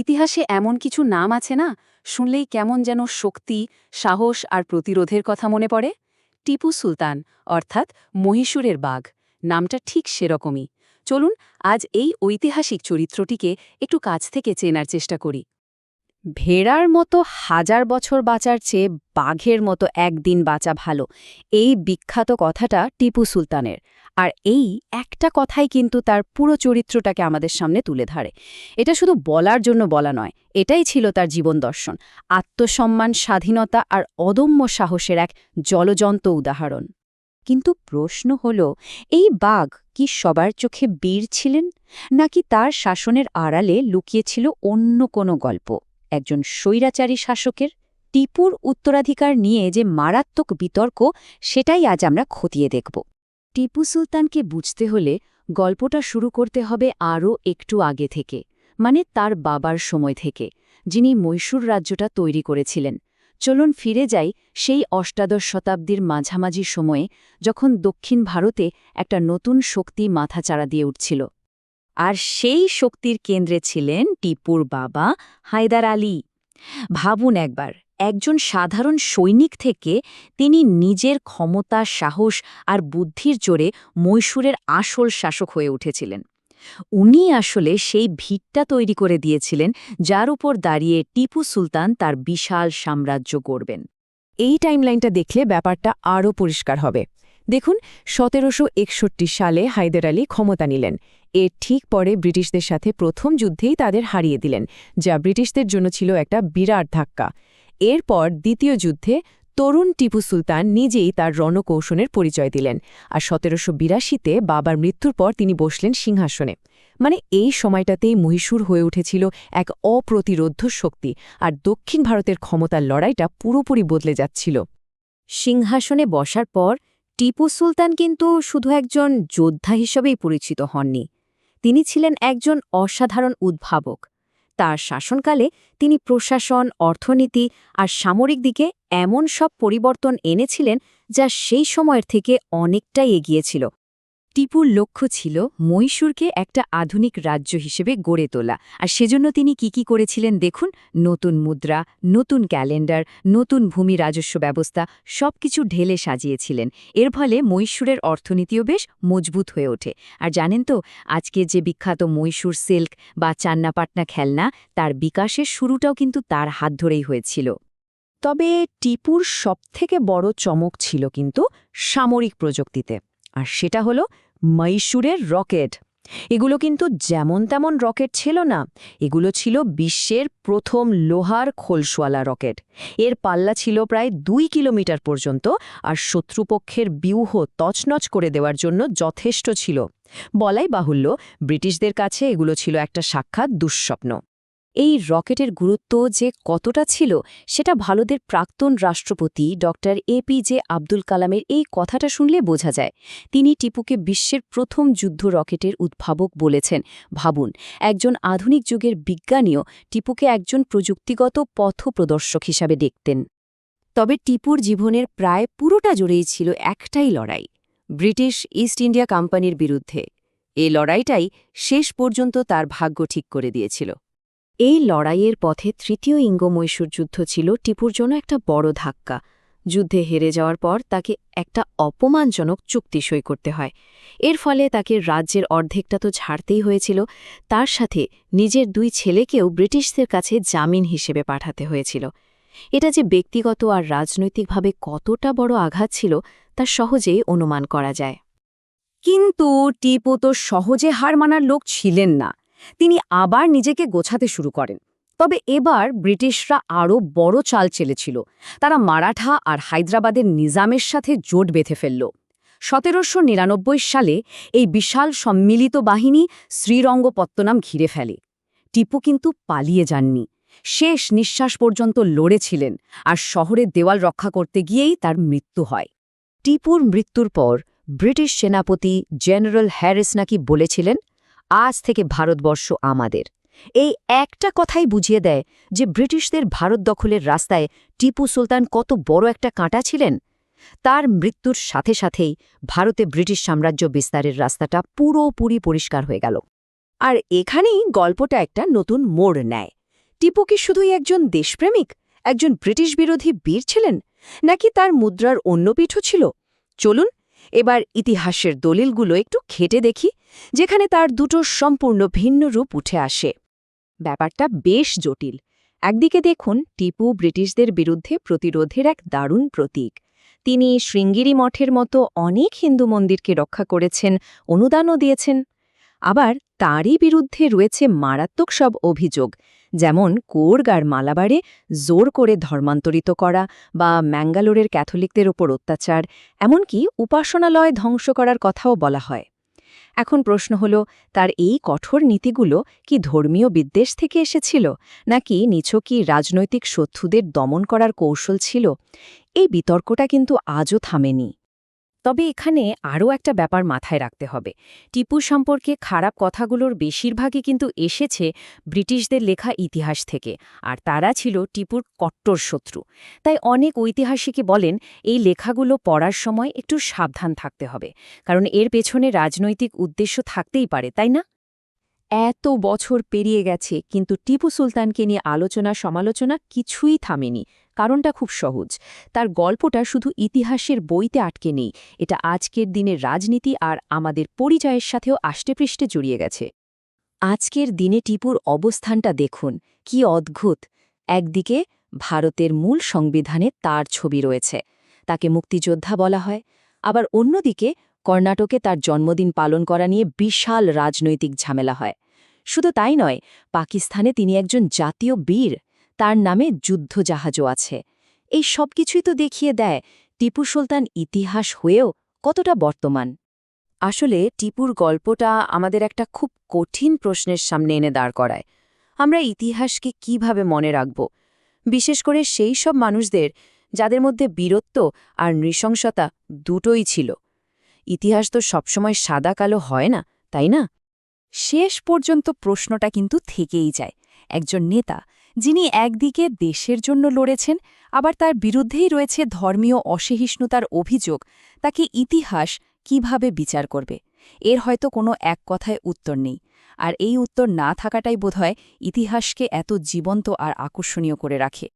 ইতিহাসে এমন কিছু নাম আছে না, শুনলেই কেমন যেন শক্তি, সাহস আর প্রতিরোধের কথা মনে পড়ে। টিপু সুলতান, অর্থাৎ মহীশূরের বাঘ, নামটা ঠিক সেরকমই। চলুন আজ এই ঐতিহাসিক চরিত্রটিকে একটু কাছ থেকে চেনার চেষ্টা করি। ভেড়ার মতো হাজার বছর বাঁচার চেয়ে বাঘের মতো একদিন বাঁচা ভালো, এই বিখ্যাত কথাটা টিপু সুলতানের। আর এই একটা কথাই কিন্তু তার পুরো চরিত্রটাকে আমাদের সামনে তুলে ধরে। এটা শুধু বলার জন্য বলা নয়, এটাই ছিল তার জীবন দর্শন, আত্মসম্মান, স্বাধীনতা আর অদম্য সাহসের এক জ্বলজ্বন্ত উদাহরণ। কিন্তু প্রশ্ন হল, এই বাঘ কি সবার চোখে বীর ছিলেন, নাকি তার শাসনের আড়ালে লুকিয়েছিল অন্য কোনো গল্প? একজন স্বৈরাচারী শাসকের টিপুর উত্তরাধিকার নিয়ে যে মারাত্মক বিতর্ক, সেটাই আজ আমরা খতিয়ে দেখব। টিপু সুলতানকে বুঝতে হলে গল্পটা শুরু করতে হবে আরও একটু আগে থেকে, মানে তার বাবার সময় থেকে, যিনি মহীশূর রাজ্যটা তৈরি করেছিলেন। চলুন ফিরে যাই সেই অষ্টাদশ শতাব্দীর মাঝামাঝি সময়ে, যখন দক্ষিণ ভারতে একটা নতুন শক্তি মাথাচাড়া দিয়ে উঠছিল। আর সেই শক্তির কেন্দ্রে ছিলেন টিপুর বাবা হায়দার আলী। ভাবুন একবার, একজন সাধারণ সৈনিক থেকে তিনি নিজের ক্ষমতা, সাহস আর বুদ্ধির জোরে মহীশূরের আসল শাসক হয়ে উঠেছিলেন। উনি আসলে সেই ভিতটা তৈরি করে দিয়েছিলেন যার উপর দাঁড়িয়ে টিপু সুলতান তার বিশাল সাম্রাজ্য গড়বেন। এই টাইমলাইনটা দেখলে ব্যাপারটা আরও পরিষ্কার হবে। দেখুন, ১৭৬১ সালে হায়দার আলী ক্ষমতা নিলেন। এর ঠিক পরে ব্রিটিশদের সাথে প্রথম যুদ্ধেই তাদের হারিয়ে দিলেন, যা ব্রিটিশদের জন্য ছিল একটা বিরাট ধাক্কা। এরপর দ্বিতীয় যুদ্ধে তরুণ টিপু সুলতান নিজেই তার রণকৌশলের পরিচয় দিলেন, আর ১৭৮২তে বাবার মৃত্যুর পর তিনি বসলেন সিংহাসনে। মানে এই সময়টাতেই মহীশূর হয়ে উঠেছিল এক অপ্রতিরোধ্য শক্তি, আর দক্ষিণ ভারতের ক্ষমতার লড়াইটা পুরোপুরি বদলে যাচ্ছিল। সিংহাসনে বসার পর টিপু সুলতান কিন্তু শুধু একজন যোদ্ধা হিসেবেই পরিচিত হননি, তিনি ছিলেন একজন অসাধারণ উদ্ভাবক। তার শাসনকালে তিনি প্রশাসন, অর্থনীতি আর সামরিক দিকে এমন সব পরিবর্তন এনেছিলেন যা সেই সময়ের থেকে অনেকটাই এগিয়েছিল। টিপুর লক্ষ্য ছিল মহীশূরকে একটা আধুনিক রাজ্য হিসেবে গড়ে তোলা, আর সেজন্য তিনি কি করেছিলেন দেখুন। নতুন মুদ্রা, নতুন ক্যালেন্ডার, নতুন ভূমি রাজস্ব ব্যবস্থা সবকিছু ঢেলে সাজিয়েছিলেন। এর ফলে মহীশূরের অর্থনীতিও বেশ মজবুত হয়ে ওঠে। আর জানেন তো, আজকে যে বিখ্যাত মহীশূর সিল্ক বা চান্নাপাটনা খেলনা, তার বিকাশের শুরুটাও কিন্তু তার হাত ধরেই হয়েছিল। তবে টিপুর সবথেকে বড় চমক ছিল কিন্তু সামরিক প্রযুক্তিতে, আর সেটা হলো মহীশূরের রকেট। এগুলো কিন্তু যেমন তেমন রকেট ছিল না, এগুলো ছিল বিশ্বের প্রথম লোহার খোলসওয়ালা রকেট। এর পাল্লা ছিল প্রায় ২ কিলোমিটার পর্যন্ত, আর শত্রুপক্ষের ব্যূহ তছনছ করে দেওয়ার জন্য যথেষ্ট ছিল। বলাই বাহুল্য, ব্রিটিশদের কাছে এগুলো ছিল একটা সাক্ষাৎ দুঃস্বপ্ন। এই রকেটের গুরুত্ব যে কতটা ছিল, সেটা ভারতের প্রাক্তন রাষ্ট্রপতি ডক্টর এপিজে আব্দুল কালামের এই কথাটা শুনলে বোঝা যায়। তিনি টিপুকে বিশ্বের প্রথম যুদ্ধ রকেটের উদ্ভাবক বলেছেন। ভাবুন, একজন আধুনিক যুগের বিজ্ঞানীও টিপুকে একজন প্রযুক্তিগত পথপ্রদর্শক হিসাবে দেখতেন। তবে টিপুর জীবনের প্রায় পুরোটা জুড়েই ছিল একটাই লড়াই, ব্রিটিশ ইস্ট ইন্ডিয়া কোম্পানির বিরুদ্ধে। এই লড়াইটাই শেষ পর্যন্ত তার ভাগ্য ঠিক করে দিয়েছিল। এই লড়াইয়ের পথে তৃতীয় ইঙ্গ-মহীশূর যুদ্ধ ছিল টিপুর জন্য একটা বড় ধাক্কা। যুদ্ধে হেরে যাওয়ার পর তাকে একটা অপমানজনক চুক্তি সই করতে হয়। এর ফলে তাকে রাজ্যের অর্ধেকটা তো ছাড়তেই হয়েছিল, তার সাথে নিজের ২ ছেলেকেও ব্রিটিশদের কাছে জামিন হিসেবে পাঠাতে হয়েছিল। এটা যে ব্যক্তিগত আর রাজনৈতিকভাবে কতটা বড় আঘাত ছিল, তা সহজেই অনুমান করা যায়। কিন্তু টিপু তো সহজে হার মানার লোক ছিলেন না। তিনি আবার নিজেকে গোছাতে শুরু করেন। তবে এবার ব্রিটিশরা আরও বড় চাল চেলেছিল। তারা মারাঠা আর হায়দ্রাবাদের নিজামের সাথে জোট বেঁধে ফেলল। ১৭৯৯ সালে এই বিশাল সম্মিলিত বাহিনী শ্রীরঙ্গপত্তনম ঘিরে ফেলে। টিপু কিন্তু পালিয়ে যাননি, শেষ নিঃশ্বাস পর্যন্ত লড়েছিলেন, আর শহরের দেওয়াল রক্ষা করতে গিয়েই তার মৃত্যু হয়। টিপুর মৃত্যুর পর ব্রিটিশ সেনাপতি জেনারেল হ্যারিস নাকি বলেছিলেন, আজ থেকে ভারতবর্ষ আমাদের। এই একটা কথাই বুঝিয়ে দেয় যে ব্রিটিশদের ভারত দখলের রাস্তায় টিপু সুলতান কত বড় একটা কাঁটা ছিলেন। তার মৃত্যুর সাথে সাথেই ভারতে ব্রিটিশ সাম্রাজ্য বিস্তারের রাস্তাটা পুরোপুরি পরিষ্কার হয়ে গেল। আর এখানেই গল্পটা একটা নতুন মোড় নেয়। টিপু কি শুধুই একজন দেশপ্রেমিক, একজন ব্রিটিশ বিরোধী বীর ছিলেন, নাকি তার মুদ্রার অন্য পিঠও ছিল? চলুন এবার ইতিহাসের দলিলগুলো একটু ঘেঁটে দেখি, যেখানে তার দুটো সম্পূর্ণ ভিন্ন রূপ উঠে আসে। ব্যাপারটা বেশ জটিল। একদিকে দেখুন, টিপু ব্রিটিশদের বিরুদ্ধে প্রতিরোধের এক দারুণ প্রতীক। তিনি শৃঙ্গেরি মঠের মতো অনেক হিন্দু মন্দিরকে রক্ষা করেছেন, অনুদানও দিয়েছেন। আবার তারই বিরুদ্ধে রয়েছে মারাত্মক সব অভিযোগ, যেমন কোর্গ আর মালাবারে জোর করে ধর্মান্তরিত করা বা ম্যাঙ্গালোরের ক্যাথলিকদের ওপর অত্যাচার, এমনকি উপাসনালয় ধ্বংস করার কথাও বলা হয়। এখন প্রশ্ন হল, তার এই কঠোর নীতিগুলো কি ধর্মীয় বিদ্বেষ থেকে এসেছিল, নাকি নিছকই রাজনৈতিক শত্রুদের দমন করার কৌশল ছিল? এই বিতর্কটা কিন্তু আজও থামেনি। তবে এখানে আরও একটা ব্যাপার মাথায় রাখতে হবে। টিপু সম্পর্কে খারাপ কথাগুলোর বেশিরভাগই কিন্তু এসেছে ব্রিটিশদের লেখা ইতিহাস থেকে, আর তারা ছিল টিপুর কট্টর শত্রু। তাই অনেক ঐতিহাসিকই বলেন, এই লেখাগুলো পড়ার সময় একটু সাবধান থাকতে হবে, কারণ এর পেছনে রাজনৈতিক উদ্দেশ্য থাকতেই পারে, তাই না? এত বছর পেরিয়ে গেছে, কিন্তু টিপু সুলতানকে নিয়ে আলোচনা সমালোচনা কিছুই থামেনি। কারণটা খুব সহজ। তার গল্পটা শুধু ইতিহাসের বইতে আটকে নেই, এটা আজকের দিনের রাজনীতি আর আমাদের পরিচয়ের সাথেও আষ্টেপৃষ্ঠে জড়িয়ে গেছে। আজকের দিনে টিপুর অবস্থানটা দেখুন, কি অদ্ভুত। একদিকে ভারতের মূল সংবিধানে তার ছবি রয়েছে, তাকে মুক্তিযোদ্ধা বলা হয়। আবার অন্যদিকে কর্ণাটকে তার জন্মদিন পালন করা নিয়ে বিশাল রাজনৈতিক ঝামেলা হয়। শুধু তাই নয়, পাকিস্তানে তিনি একজন জাতীয় বীর, তার নামে যুদ্ধজাহাজও আছে। এই সব কিছুই তো দেখিয়ে দেয় টিপু সুলতান ইতিহাস হয়েও কতটা বর্তমান। আসলে টিপুর গল্পটা আমাদের একটা খুব কঠিন প্রশ্নের সামনে এনে দাঁড় করায়। আমরা ইতিহাসকে কিভাবে মনে রাখব, বিশেষ করে সেই সব মানুষদের যাদের মধ্যে বীরত্ব আর নৃশংসতা দুটোই ছিল? ইতিহাস তো সবসময় সাদা কালো হয় না, তাই না? শেষ পর্যন্ত প্রশ্নটা কিন্তু থেকেই যায়। একজন নেতা, যিনি একদিকে দেশের জন্য লড়েছেন, আবার তার বিরুদ্ধেই রয়েছে ধর্মীয় অসহিষ্ণুতার অভিযোগ, তাকে ইতিহাস কিভাবে বিচার করবে? এর হয়তো কোনো এক কথায় উত্তর নেই। আর এই উত্তর না থাকাটাই বোধহয় ইতিহাসকে এত জীবন্ত আর আকর্ষণীয় করে রাখে।